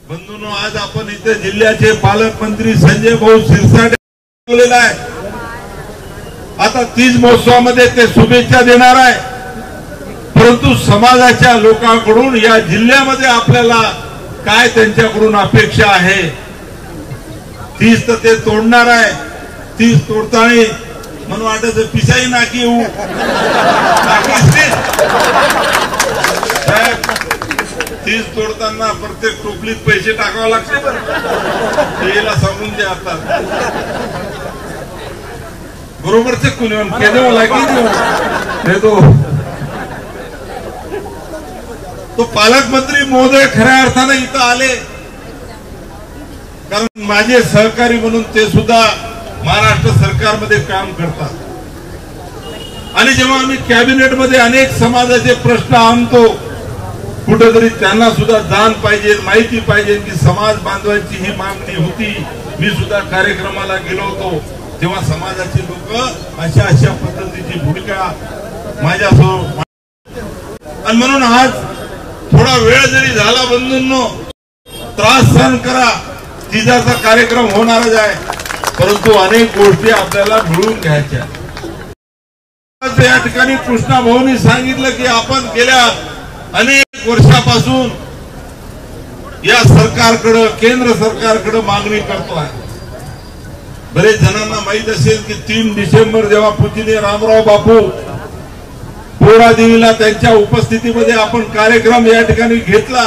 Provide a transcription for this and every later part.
बंधूंनो, आज आपण इथे जिल्ह्याचे पालकमंत्री संजय भाऊ शिरसाट बोललेला आहे। आता 30 महोत्सवामध्ये ते शुभेच्छा देणार आहे, परंतु समाजाच्या लोकांकडून या जिल्ह्यामध्ये आपल्याला काय त्यांच्याकडून अपेक्षा आहे 30 तर ते तोडणार आहे। 30 तोडताना म्हणून वाटत पिसाई नाकी येऊ साहेब, 30 तोडताना प्रत्येक टोपलीत पैसे टाकावे लागते, याला सांगून द्या आता बरोबर से कुणी केले लागी तो पालकमंत्री महोदय खऱ्या अर्थाने इथं आले, कारण माझे सहकारी म्हणून ते सुद्धा महाराष्ट्र सरकारमध्ये काम करतात आणि जेव्हा आम्ही कॅबिनेट मध्ये अनेक समाजाचे प्रश्न आणतो, कुठेतरी त्यांना सुद्धा जाण पाहिजे, माहिती पाहिजे की समाज बांधवांची ही मागणी होती। मी सुद्धा कार्यक्रमाला गेलो होतो तेव्हा समाजाचे लोक अशा पद्धतीची भूमिका माझ्यासोबत, आणि म्हणून आज थोडा वेळ जरी झाला बंधूंनो, त्रास सहन करा, तिजाचा कार्यक्रम होणारच आहे, परंतु अनेक गोष्टी आपल्याला मिळून घ्यायच्या। या ठिकाणी कृष्णा भाऊंनी सांगितलं की आपण गेल्या अनेक वर्षापासून या सरकारकडे, केंद्र सरकारकडे मागणी करतो आहे। बरेच जणांना माहित असेल की 3 डिसेंबर जेव्हा पूजनीय रामराव बापू पोळादेवीला त्यांच्या उपस्थितीमध्ये आपण कार्यक्रम या ठिकाणी घेतला।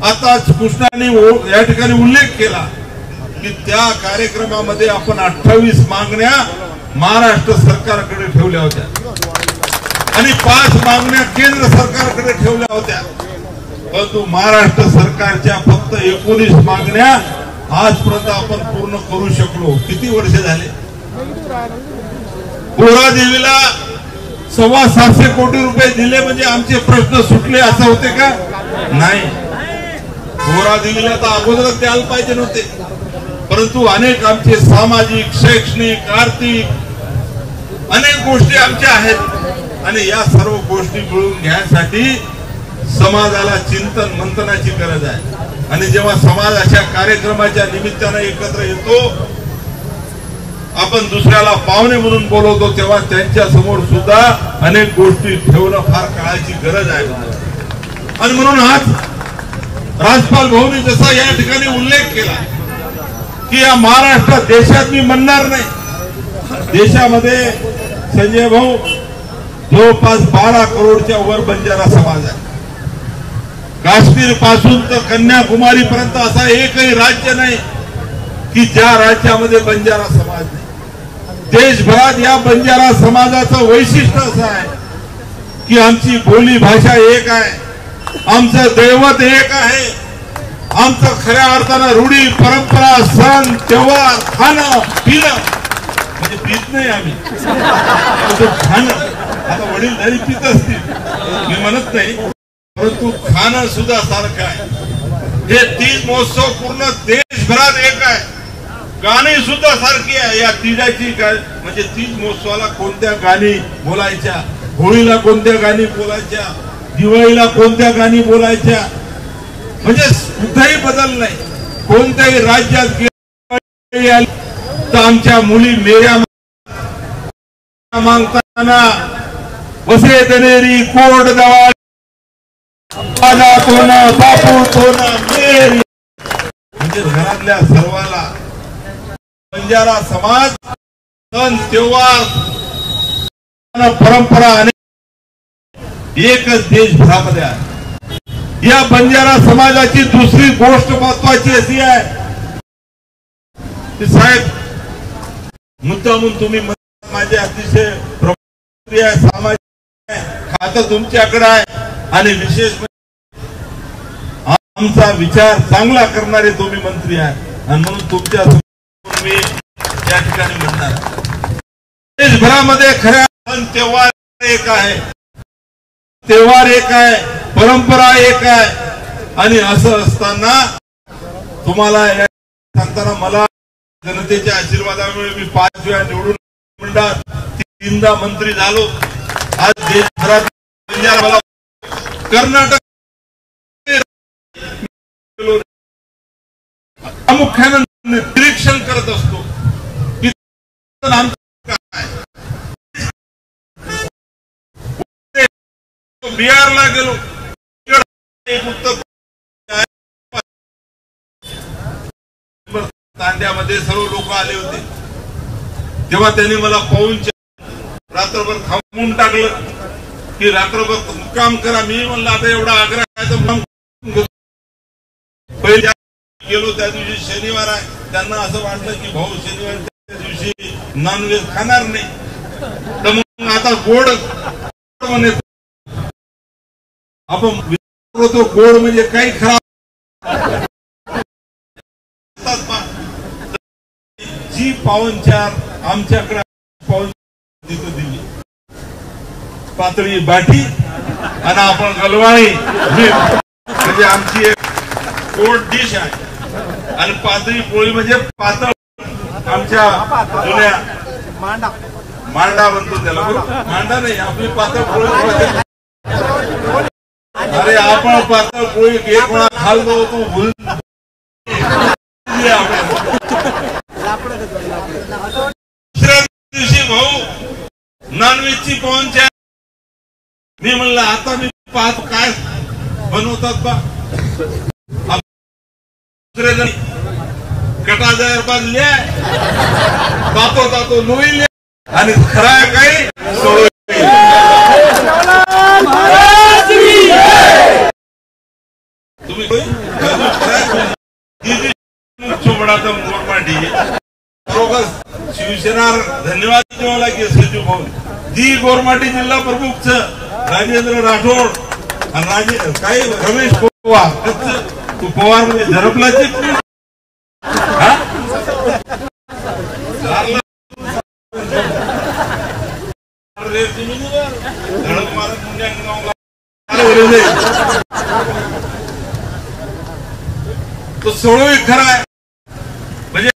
आता कृष्णाने या ठिकाणी उल्लेख केला की त्या कार्यक्रमामध्ये आपण 28 मागण्या महाराष्ट्र सरकारकडे ठेवल्या होत्या आणि 5 मागण्या केंद्र सरकारकडे ठेवल्या होत्या, परंतु महाराष्ट्र सरकारच्या फक्त 19 मागण्या आजपर्यंत आपण पूर्ण करू शकलो। किती वर्ष झाले? पोळादेवीला 725 कोटी रुपये दिले म्हणजे आमचे प्रश्न सुटले असं होते का? नाही, पोळादेवीला तर अगोदरच द्यायला पाहिजे नव्हते, परंतु अनेक आमचे सामाजिक, शैक्षणिक, आर्थिक अनेक गोष्टी आमच्या आहेत आणि या सर्व गोष्टी मिळून घ्यायसाठी समाजाला चिंतन मंथनाची गरज आहे। आणि जेव्हा समाज अशा कार्यक्रमाच्या निमित्ताने एकत्र येतो, आपण दुसऱ्याला पाहुणे म्हणून बोलवतो, तेव्हा त्यांच्या समोर सुद्धा अनेक गोष्टी ठेवणं फार काळाची गरज आहे। आणि म्हणून आज राजपाल भाऊंनी जसा या ठिकाणी उल्लेख केला की या महाराष्ट्रात, देशात मी म्हणणार नाही, देशामध्ये संजय भाऊ जवळपास 12 करोडच्या वर बंजारा समाज आहे। काश्मीर पासून तर कन्याकुमारी पर्यंत असा एकही राज्य नाही की ज्या राज्यामध्ये बंजारा समाज नाही। देशभरात या बंजारा समाजाचं वैशिष्ट्य असं आहे की आमची बोली भाषा एक आहे, आमचं दैवत एक आहे, आमचं खऱ्या अर्थानं रूढी परंपरा, सण त्योहार, खाणं पिणं, म्हणजे पीत नाही आम्ही, खाणं, आता वडील जरी पित असतील मी म्हणत नाही, परंतु खाणं सुद्धा सारखं आहे। हे 30 महोत्सव पूर्ण देशभरात एक आहे, गाणी सुद्धा सारखी आहे। या तिजाची म्हणजे 30 महोत्सवाला कोणत्या गाणी बोलायच्या, होळीला कोणत्या गाणी बोलायच्या, दिवाळीला कोणत्या गाणी बोलायच्या, म्हणजे कुठेही बदल नाही। कोणत्याही राज्यात तर आमच्या मुली मेऱ्या मागताना वसे दनेरी कोड दवा बापू तोना मेरी, म्हणजे घरातल्या सर्वाला बंजारा समाज सण त्योहार परंपरा अनेक एकच देशभरामध्ये आहे। या बंजारा समाजाची दुसरी गोष्ट महत्वाची अशी आहे की साहेब, मुद्दामून तुम्ही माझे अतिशय प्रमुख सामाजिक खातं तुमच्याकडे आहे आणि विशेष आमचा विचार चांगला करणारे तुम्ही मंत्री आहे आणि म्हणून तुमच्या मी या ठिकाणी म्हणणार, देशभरामध्ये खऱ्या सण त्योहार एक आहे, त्योहार एक आहे, परंपरा एक आहे। आणि असं असताना तुम्हाला सांगताना मला जनतेच्या आशीर्वादामुळे मी 5 वेळा निवडून मंडळात 3दा मंत्री झालो। आज देशभरात कर्नाटक प्रामुख्याने निरीक्षण करत असतो की बिहारला गेलो, उत्तर तांड्यामध्ये सर्व लोक आले होते, तेव्हा त्यांनी मला पाहून रात्रभर थांबवून टाकलं की रात्रभर मुक्काम करा. मी म्हणलं आता एवढा आग्रह आहे तर पहिल्या गेलो त्या दिवशी शनिवार आहे, त्यांना असं वाटलं की भाऊ शनिवार त्या दिवशी नॉनव्हेज खाणार नाही, तर मग आता गोड म्हणे आपण विचारतो गोड म्हणजे काही खराब. जी पावनचार आमच्याकडे पावन तिथं दिली, पातळी बाटी आणि आपण गलवाणी म्हणजे आमची एक गोड डिश आहे, आणि पातळी पोळी म्हणजे पातळ आमच्या जुन्या मांडा म्हणतो त्याला, मांडा नाही आपली पातळ पोळी. अरे आपण पातळ पोळी एक वेळा खाल्लो तो भूल दिवशी भाऊ नॉनव्हेजची पाहुणचार. मी म्हणलं आता मी पाहतो काय बनवतात बा. दुसरे जण कटाजार बांधले, तातो तातो लोईले आणि खरा काही तुम्ही शिवसेना धन्यवाद देवाला की सचिव भाऊ जी गोरमाटी जिल्हा प्रमुख राजेंद्र राठोड आणि काही रमेश पवार, तू पवार म्हणजे झरपलाची तो सोडवी खरा आहे म्हणजे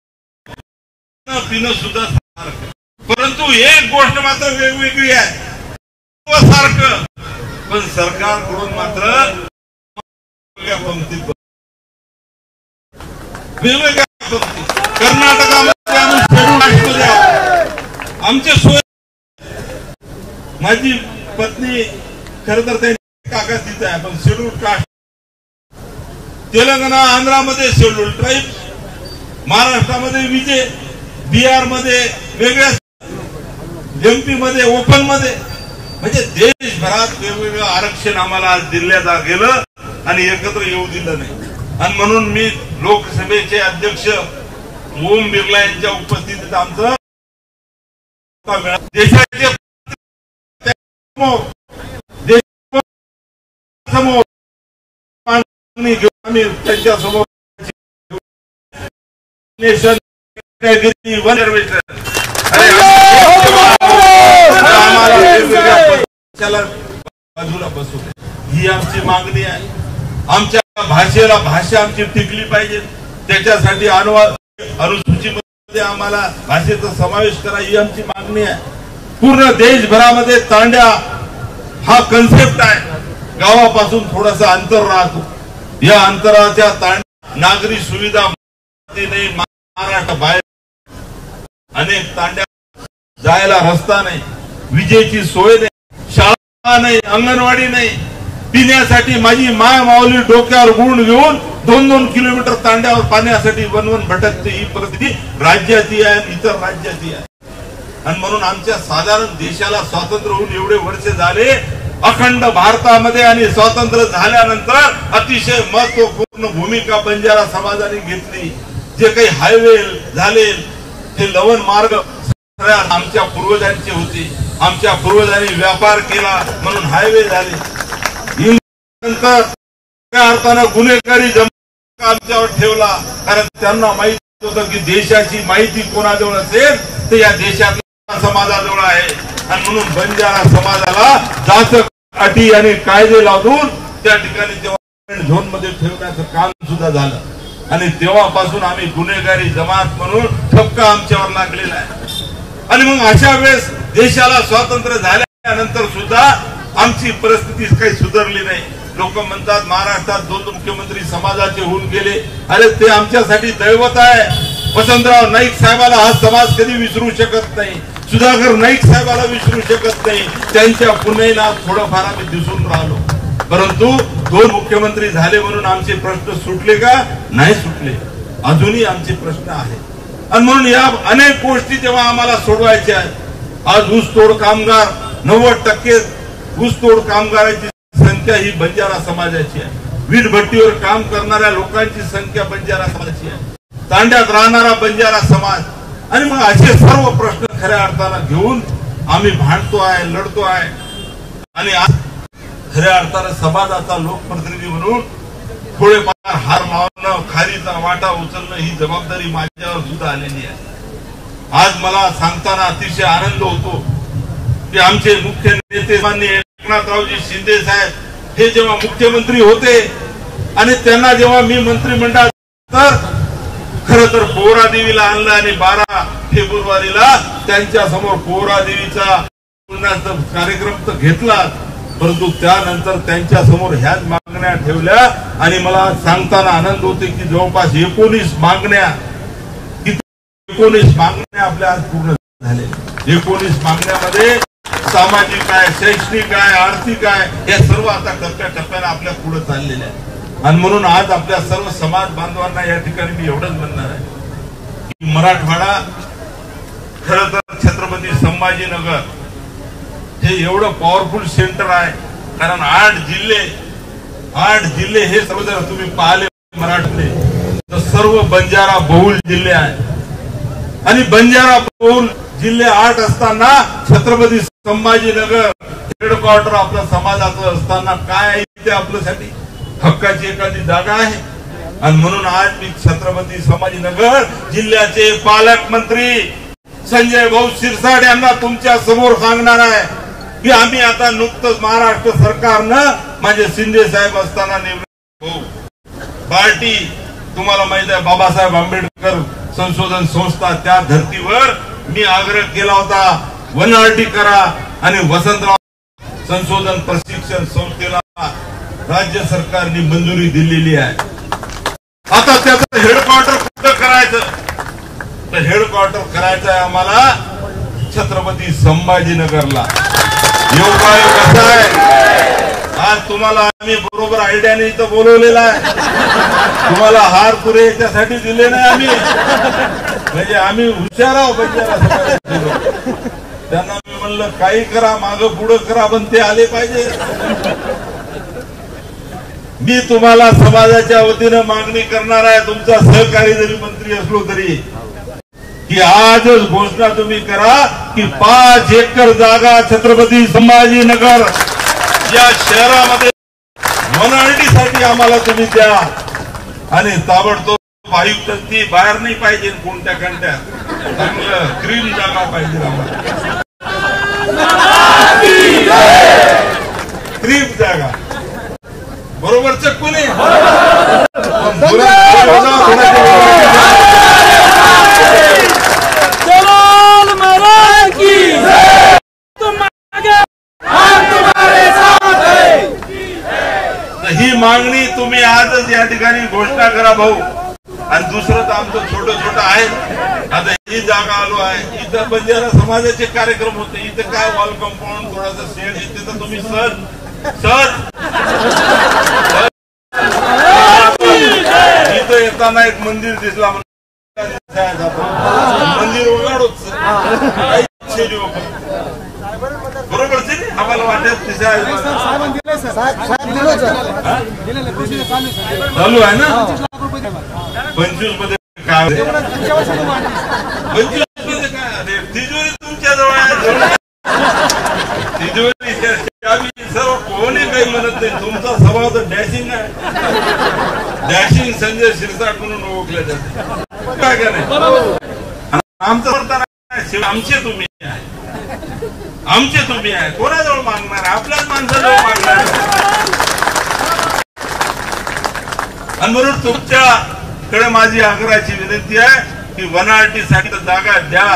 पिणं सुद्धा सारखं, परंतु एक गोष्ट मात्र वेगवेगळी आहे सारखं, पण सरकारकडून मात्र वेगवेगळ्या पंक्ती. कर्नाटकामध्ये आमचे सोय, माझी पत्नी खर तर त्यांची काका तिथे आहे, पण शेड्यूल कास्ट. तेलंगणा आंध्रामध्ये शेड्यूल ट्राईब, महाराष्ट्रामध्ये विजय, बिहार मध्ये वेगळ्या, एमपी मध्ये ओपन मध्ये, म्हणजे देशभरात वेगवेगळं आरक्षण आम्हाला दिलं गेलं आणि एकत्र येऊ दिलं नाही. आणि म्हणून मी लोकसभेचे अध्यक्ष ओम बिर्ला यांच्या उपस्थितीत आमचं देशाचे समोर आम्ही त्यांच्या समोर नेशन बाजूला बसू, ही आमची मागणी आहे. आमच्या भाषेला भाषा आमची टिकली पाहिजे, त्याच्यासाठी अनुसूचीमध्ये आम्हाला भाषेचा समावेश करा, ही आमची मागणी आहे. पूर्ण देशभरामध्ये तांड्या हा कन्सेप्ट आहे. गावापासून थोडासा अंतर राहतो, या अंतराच्या तांड्या नागरी सुविधा नाही, महाराष्ट्र बाहेर अनेक तांड्या जायला रस्ता नाही, विजेची सोय नाही, शाळा नाही, अंगणवाडी नाही, पिण्यासाठी माझी माय माऊली डोक्यावर गुण घेऊन 2-2 किलोमीटर तांड्यावर पाण्यासाठी बनवून भटकते. ही परिस्थिती राज्याची आहे, इतर राज्याची आहे. आणि म्हणून आमच्या साधारण देशाला स्वातंत्र्य होऊन एवढे वर्ष झाले, अखंड भारतामध्ये आणि स्वातंत्र्य झाल्यानंतर अतिशय महत्वपूर्ण भूमिका बंजारा समाजाने घेतली. जे काही हायवे झाले ते लवण मार्ग आमच्या पूर्वजांचे होते, आमच्या पूर्वजांनी व्यापार केला म्हणून हायवे झाले. नंतर त्या अर्थानं गुन्हेगारी जमा आमच्यावर ठेवला, कारण त्यांना माहिती होतं की देशाची माहिती कोणाजवळ असेल तर या देशातल्या समाजाजवळ आहे. आणि म्हणून बंजारा समाजाला जास्त अटी आणि कायदे लावून त्या ठिकाणी तेव्हा झोन मध्ये ठेवण्याचं काम सुद्धा झालं. आणि तेव्हापासून आम्ही गुन्हेगारी जमात म्हणून ठपका आमच्यावर लागलेला आहे. आणि मग अशा वेळेस देशाला स्वातंत्र्य झाल्यानंतर सुद्धा आमची परिस्थिती काही सुधारली नाही. लोक म्हणतात महाराष्ट्रात 2 मुख्यमंत्री समाजाचे होऊन गेले. अरे ते आमच्यासाठी दैवत आहे. वसंतराव नाईक साहेबाला हा समाज कधी विसरू शकत नाही. सुधाकर नाईक साहेबाला विसरू शकत नाही. त्यांच्या पुण्याला थोडंफार आम्ही दिसून राहिलो. परंतु 2 मुख्यमंत्री झाले म्हणून आमचे प्रश्न सुटले का? नाही सुटले. अजूनही आमचे प्रश्न आहेत. आणि म्हणून या अनेक गोष्टी जेव्हा आम्हाला सोडवायच्या आहेत. आज ऊसतोड कामगार 90% ऊसतोड कामगारांची संख्या ही बंजारा समाजाची आहे. वीट भट्टीवर काम करणाऱ्या लोकांची संख्या बंजारा समाजाची आहे. तांड्यात राहणारा बंजारा समाज. आणि मग असे सर्व प्रश्न खऱ्या अर्थानं घेऊन आम्ही भांडतो आहे, लढतो आहे. आणि आज खऱ्या अर्थानं समाजाचा लोकप्रतिनिधी म्हणून थोडेफार हार मावणं, खारीचा वाटा उचलणं ही जबाबदारी माझ्यावर सुद्धा आलेली आहे. आज मला सांगताना अतिशय आनंद होतो की आमचे मुख्य नेते माननीय एकनाथरावजी शिंदे साहेब हे जेव्हा मुख्यमंत्री होते आणि त्यांना जेव्हा मी मंत्रिमंडळात तर खरं तर पोहरा देवीला आणलं आणि 12 फेब्रुवारीला त्यांच्या समोर पोहरा देवीचा कार्यक्रम तर घेतला. परंतु त्यानंतर त्यांच्या समोर ह्याच मागण्या ठेवल्या आणि मला सांगताना आनंद होते की जवळपास 19 मागण्या आपल्या आज पूर्ण झाले. 19 मागण्यामध्ये सामाजिक आहे, शैक्षणिक आहे, आर्थिक आहे, हे सर्व आता टप्प्याटप्प्याने आपल्या पुढे चाललेले आहे. आणि म्हणून आज आपल्या सर्व समाज बांधवांना या ठिकाणी मी एवढंच म्हणणार आहे की मराठवाडा खरं तर छत्रपती संभाजीनगर हे एवढं पॉवरफुल सेंटर आहे. कारण 8 जिल्हे हे सर्व जर तुम्ही पाहिले मराठवाडे तर सर्व बंजारा बहुल जिल्हे आहेत. आणि बंजारा बहुल जिल्हे 8 असताना छत्रपती संभाजीनगर हेडक्वार्टर आपल्या समाजाचं असताना काय आहे ते आपल्यासाठी हक्काची एखादी जागा आहे. आणि म्हणून आज मी छत्रपती संभाजीनगर जिल्ह्याचे पालकमंत्री संजय भाऊ शिरसाट यांना तुमच्या समोर सांगणार आहे की आम्ही आता नुकतंच महाराष्ट्र सरकारनं म्हणजे शिंदे साहेब असताना निर्णय पार्टी तुम्हाला माहित आहे बाबासाहेब आंबेडकर संशोधन संस्था त्या धर्तीवर मी आग्रह केला होता वनआरटी करा आणि वसंतराव संशोधन प्रशिक्षण संस्थेला राज्य सरकारने मंजुरी दिलेली आहे. आता त्याचं हेडक्वार्टर कुठं करायचं तर हेडक्वार्टर करायचं आहे आम्हाला छत्रपती संभाजीनगरला. योगायोग कसा आहे आज तुम्हाला आम्ही बरोबर आयडियाने इथं बोलवलेला आहे. तुम्हाला हार पुरे याच्यासाठी दिले नाही आम्ही म्हणजे आम्ही हुशार आहोत बंजारा. त्यांना मी म्हणलं काही करा मागं पुढं करा पण ते आले पाहिजे. मी तुम्हाला समाजाच्या वतीनं मागणी करणार आहे तुमचा सहकारी जरी मंत्री असलो तरी की आजच घोषणा तुम्ही करा की 5 एकर जागा छत्रपती संभाजीनगर या शहरामध्ये वनआरटीसाठी आम्हाला तुम्ही द्या. आणि ताबडतोब आयुक्त ती बाहेर नाही पाहिजे कोणत्या कंट्यात चांगलं ग्रीन जागा पाहिजे आम्हाला. ग्रीन जागा बरोबर चक्कूने ही मागणी तुम्ही आजच या ठिकाणी घोषणा करा भाऊ. आणि दुसरं तर आमचं छोटं आहे. आता ही जागा आलो आहे इथं बंजारा समाजाचे कार्यक्रम होते. इथं काय वॉल कंपाऊंड थोडासा शेड येते तर तुम्ही सहज इथं येताना एक मंदिर दिसला मंदिर उघडूच बरोबर आम्हाला वाटत चालू आहे ना. 25 मध्ये काय 25 मध्ये काय तिजोरी तुमच्या जवळ आहे. तिजोरी सर्व कोणी काही म्हणत नाही. तुमचा स्वभाव तर डॅशिंग आहे. डॅशिंग संजय शिरसाट म्हणून ओळखले जाते काय का नाही. आमचं वर्तन आमचे तुम्ही आहे आमचे तुम्ही आहे. कोणाजवळ मागणार आपल्याच माणसाजवळ मागणार. आणि म्हणून तुमच्याकडे माझी आग्रहाची विनंती आहे की वनआरटीसाठी जागा द्या.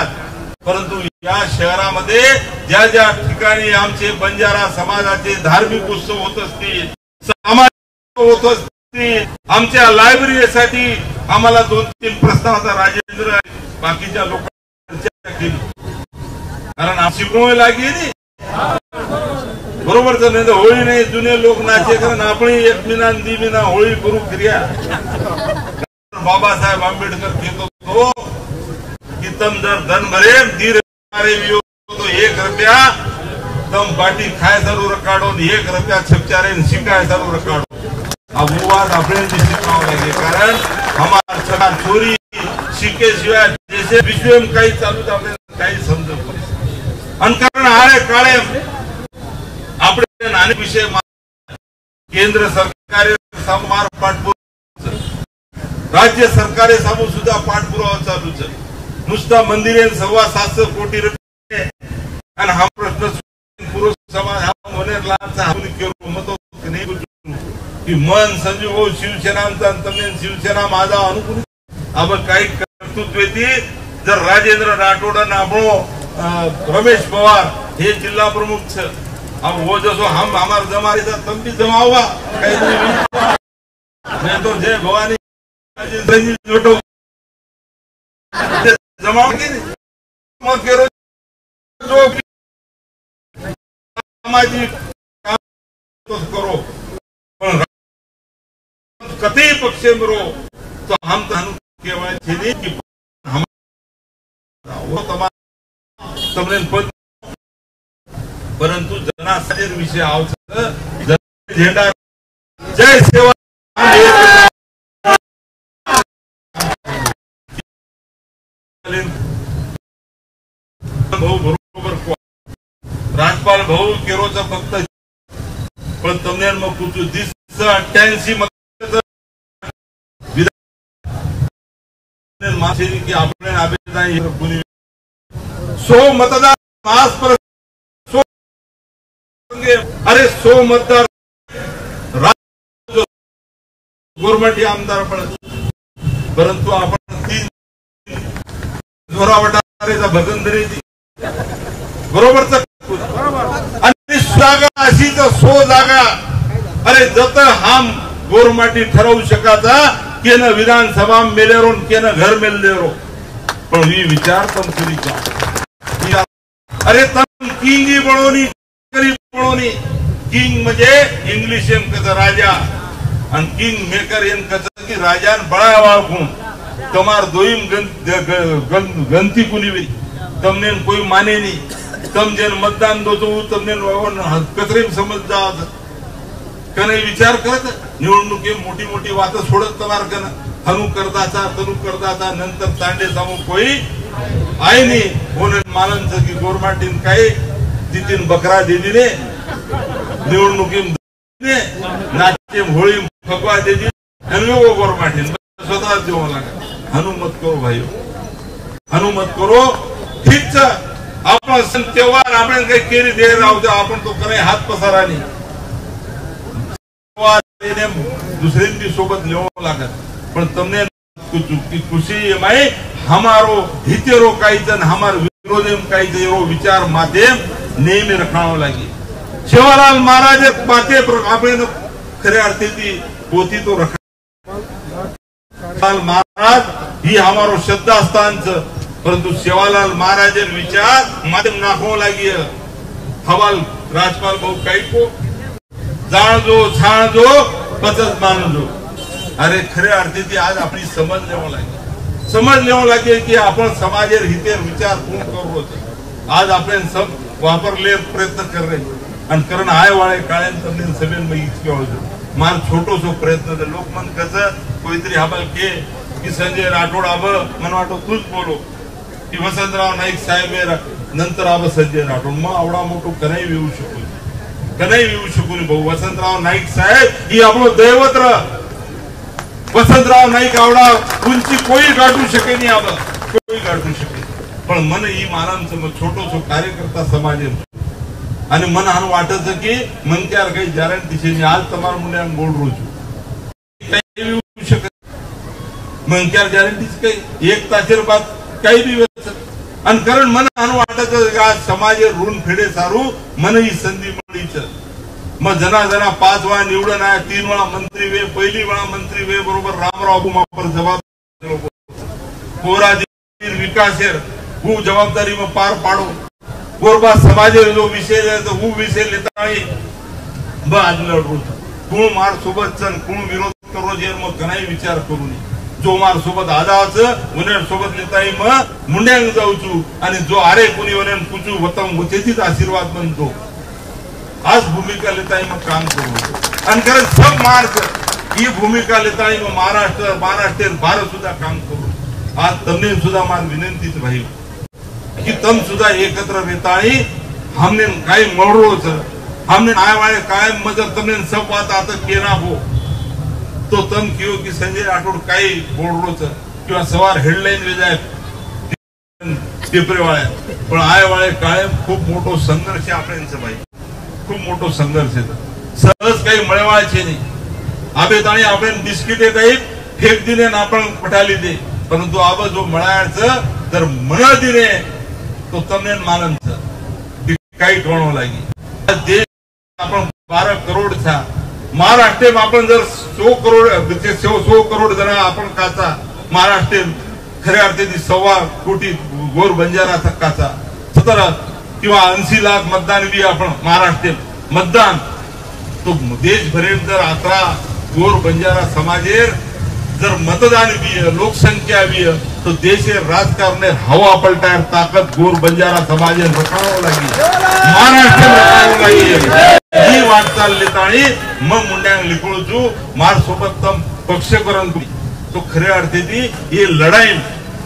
परंतु या शहरामध्ये ज्या ज्या ठिकाणी आमचे बंजारा समाजाचे धार्मिक उत्सव होत असतील होत असती आमच्या लायब्ररीसाठी आम्हाला 2-3 प्रस्तावाचा राजेंद्र बाकीच्या लोकांनी चर्चा केली कारण शिकवण लागली बरोबर तर नाही होळी नाही जुने लोक नाचे कारण आपण एक मिना दी मिना होळी करू क्रिया बाबासाहेब आंबेडकर कहत होतो की तम जर धन भरे धीर तो 1 रुपया तम बाटी खाए जरूर काढो 1 रुपया छपचारे शिकाय जरूर काढो अब वो बात अपने शिकाव लगे कारण हमारा सरकार चोरी शिके शिवाय जैसे विश्व में काही चालू काही समजत आणि कारण आळे काळे આપણે નાની વિષય કેન્દ્ર સરકારે સામુમાર પાઠપુરાવો રાજ્ય સરકારે સામુ સુધા પાઠપુરાવો ચાલુ છે નુસતા મંદિરે 750 કોટી રૂપિયા અને હમ પ્રશ્ન પૂરો સમાજ હમ મને લાગતા હમ કેરો મતો નહીં की मन संजीव हो शिवसेनांचा તમને शिवसेना माझा अनुकूल अब काही कर्तृत्वेती जर राजेंद्र राठोड आणि આપણો रमेश पवार हे जिल्हा प्रमुख છે अब वो जसो हम हमारे जमाने था तब भी जमा हुआ नहीं तो जय भवानी जोटो जमा करो जो सामाजिक काम करो कतई पक्ष में रो तो हम केवल कि हम वो तमने पद परंतु जनासाजेर विषय आवश्यक झेंडा जय सेवा भाऊ बरोबर राजपाल भाऊ केरोचा फक्त पण तमने मग कुछ 88 मत मासेरी की आपने आबेदाई 100 मतदार मास पर अरे 100 मतदार गवर्नमेंट आमदार पण परंतु आपण 3 जोरावटारेचा भगंदरी बरोबर आणि जागा अशी तर 100 जागा अरे जत हम गवर्नमेंट ठरवू शकाता केन विधानसभा मेलेरो केन घर मेलेरो पण ही विचार तम करी का अरे तम किंगी बनवणी किंग म्हणजे इंग्लिश एम कच राजा आणि किंग मेकर एम कच की राजान बळा वाळखून तमार दोईम गंती कुनी तमने कोई माने नहीं तम जेन मतदान दो तो तमने कचरे समज जा कने विचार करत निवडणुकी मोठी मोठी वात सोडत तमार कन हनु करदाचा तनु करदाचा नंतर तांडे सामू कोई आहे नाही कोण मानन की गवर्नमेंट काय तिथून बकरा दिदीने निवडणुकीत नाट्य होळी फगवा दिदी गवर्नमेंट स्वतः देऊ लागा हनुमत करो भाई हनुमत करो ठीक आपण सण त्योहार आपण काही केली दे राहू द्या आपण तो करे हात पसारा नाही दुसऱ्यांनी सोबत लेवू लागत पण तमने खुशी माई हमारो हितेरो काही जण हमार विरोधी काही जण विचार माध्यम नेहमी रखणावं लागे शिवलाल महाराज बाते आपण खऱ्या अर्थी पोथी तो रखा महाराज ही हमारो श्रद्धा स्थान परंतु शिवालाल महाराज विचार माध्यम नाखो लागी हवाल राजपाल भाऊ काही को जाण जो छाण जो पचत मान जो अरे खऱ्या अर्थी आज आपली समज लेवं लागे की आपण समाजेर हितेर विचार पूर्ण करू आज आपण सब वापरले प्रयत्न कर रहे आणि कारण आय वाळे काळे तमने सभेन में इतके मार छोटो सो प्रयत्न लोक मन कस कोईतरी हबल के की संजय राठोड आब मन वाटो तूच बोलो की वसंतराव नाईक साहेब नंतर आब संजय राठोड मग आवडा मोठो कनाई येऊ शकून भाऊ वसंतराव नाईक साहेब ही आपलो दैवत वसंतराव नाईक आवडा उंची कोई गाठू शके नाही आब कोई गाठू शके पण मन ही मानांचं छोटोसो कार्यकर्ता समाज आणि मन हान वाटत की मन त्यार काही गॅरंटी छे आज तमार मुंड्या बोल रोज काही येऊ शकत मन त्यार गॅरंटीज काही एक तासेर बाद काही बी आणि कारण मन हान वाटत आज समाज ऋण फेडे सारू मन ही संधी मळीच मग जना 5 वेळा निवडून आहे, 3 वेळा मंत्री वे, पहिली वेळा मंत्री वे बरोबर रामराव मापर जबाबदारी विकास वो जवाबदारी में पार पाड़ो गोरबा समाज जो विषय है तो वो विषय लेता ही आज लड़ो कोण मार सोबत चल कोण विरोध करो जे मग घणाही विचार करू नये जो मार सोबत आजावाचं उन्हें सोबत लेताही मग मुंड्यांग जाऊचू आणि जो आरे कोणी उन्हें पूछू वतम होतेच आशीर्वाद बनतो आज भूमिका लेताही मग काम करू आणि खरं सब मार्ग ही भूमिका लेताही मग महाराष्ट्र भारत सुद्धा काम करू आज तमने सुद्धा मान विनंतीच भाई कि तम सुद्धा एकत्र रहताही हमने काही मळरोच हमने आए वाले कायम मजर तमने सब बात आता केना हो तो तम कियो की संजय राठोड काही बोलरोच किंवा सवार हेडलाईन वे जाय टिपरे वाले पण आए वाले कायम खूप मोठो संघर्ष आपल्याचं भाई खूप मोठो संघर्ष आहे सहज काही मळवायचे नाही आबे ताणी आपण बिस्किटे काही फेक दिले ना आपण पठाली दे परंतु आब जो मळायचं तर मळ दिले तो तमने मानंच काही कळव लागी देश आपण 12 करोड था महाराष्ट्र में आपण जर 100 करोड जण आपण काचा महाराष्ट्र खऱ्या अर्थाने 1.25 कोटी गोर बंजारा थक्काचा 17 किंवा 80 लाख मतदान भी आपण महाराष्ट्र मतदान तो देशभरेर जर 11 गोर बंजारा समाजेर जर मतदान भी लोकसंख्या भी तो देशे राजकारणे हवा पलटायर ताकद गोर बंजारा समाजेर रखावं लागी महाराष्ट्र रखावं लागी ही वाटचाल लेताणी मग मुंड्यांग लिखोळजू मार सोबत तम पक्ष करून तो खऱ्या अर्थाने ये लढाई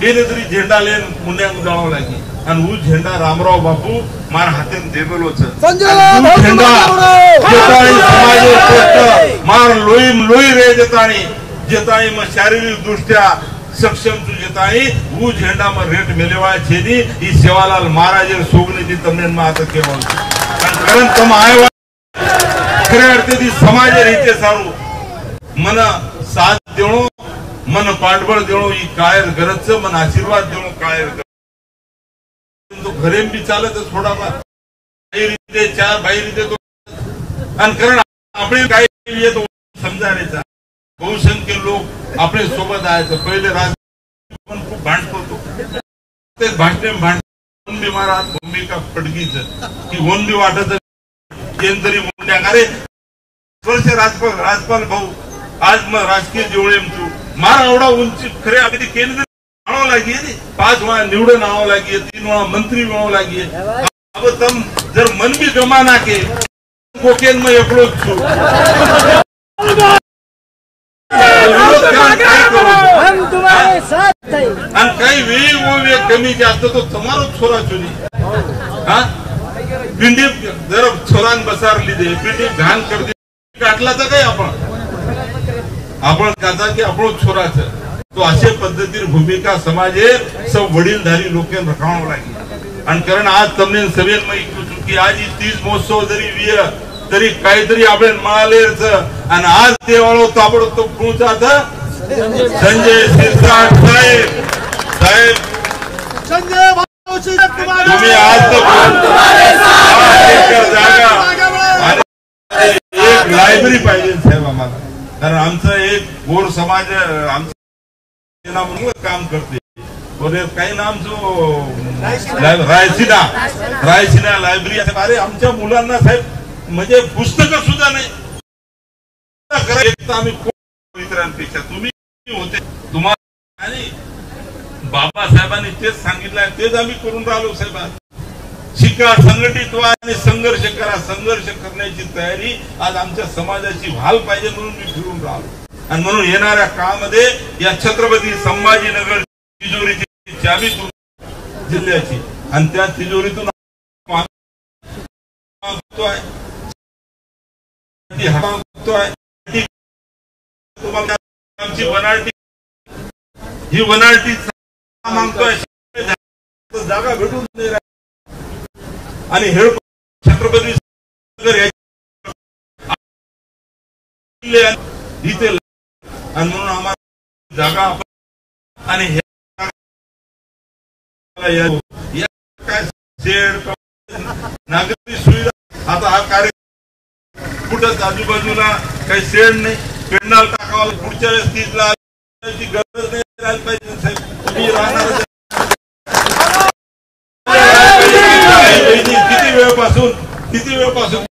केले तरी झेंडा लेन मुंड्यांग जावं लागी आणि वो झेंडा रामराव बापू मार हातेन देबलोच झेंडा जेताणी समाज मार लोई रे जेताणी मग शारीरिक दृष्ट्या सक्षम तू जेताई वो झेंडा में रेट मिलेवा छेदी ई सेवालाल महाराज सोगने जी तमने में आता केवल कारण तम आए खरे अर्थी समाज रीते सारू मन साथ देणो मन पाठबळ देणो ई कायर गरज मन आशीर्वाद देणो कायर तो घरे भी चालत थोडाफार काही रीते चार बाई रीते तो आणि कारण आपण काही येतो समजायचा बहुसंख्य लोक आपले सोबत आहेत पहिले पण खूप भांडतो तो ते भांडण भी महाराज भूमिका पडगीच की होऊन भी वाटत केंद्री मुंड्या अरे वर्ष राजपाल भाऊ आज मग राजकीय जेवढे तू मारा एवढा उंची खरे अगदी केंद्र आणावं लागेल 5 वेळा निवडून आणावं लागेल 3 वेळा मंत्री बनावं लागेल अब तम जर मन भी जमा ना के कोकेन में एकलोच छू हम तुम्हारे साथ थे काही वेळी वो वे कमी जास्त तो तुम्हारो छोरा चुनी हा पिंडी जर छोरान बसारली दे पिंडी घाण कर दे काटला तर काय आपण काचा की आपण छोराच तो अशा पद्धतीने भूमिका समाजे सब वडीलधारी लोकेन रखावं लागेल आणि कारण आज तमने सभेन में चुकी आज 30 महोत्सव जरी विय तरी काहीतरी आपण मिळालेच आणि आज ते वाळो ताबडतोब पोहोचात संजय शिरसाट साहेब तुम्ही आज जागा एक लायब्ररी पाहिजे साहेब आम्हाला कारण आमचं एक गोर समाज आमचं काम करते काही नाम जो रायसिना लायब्ररी अरे आमच्या मुलांना साहेब म्हणजे पुस्तक सुद्धा नाही आम्ही मित्रांपेक्षा तुम्ही होते तुम्हाला आणि बाबासाहेबांनी तेच सांगितलं तेच आम्ही करून राहिलो साहेब शिका संघटित व्हा आणि संघर्ष करा संघर्ष करण्याची तयारी आज आमच्या समाजाची व्हाल पाहिजे म्हणून मी फिरून राहिलो आणि म्हणून येणाऱ्या काळामध्ये या छत्रपती संभाजीनगर तिजोरीची चावी जिल्ह्याची आणि त्या तिजोरीतून ही वनाटी मागतोय जागा भेटून नाही आणि हे छत्रपती इथे आणि म्हणून आम्हाला जागा आणि काय नागरी सुविधा आता हा कार्य कुठंच आजूबाजूला काही शेड नाही, पेंडाल टाकावं पुढच्या वेळेस तीचला गरज नाही राहायला पाहिजे साहेब. तुम्ही राहणार किती वेळपासून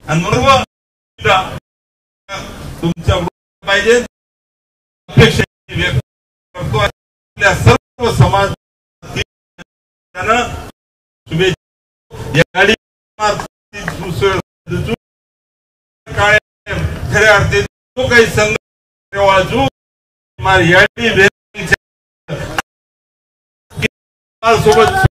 आणि म्हणून तुमच्या पाहिजे अपेक्षा व्यक्त करतो. आपल्या सर्व समाज खऱ्या अर्थी जो काही संघ सोबत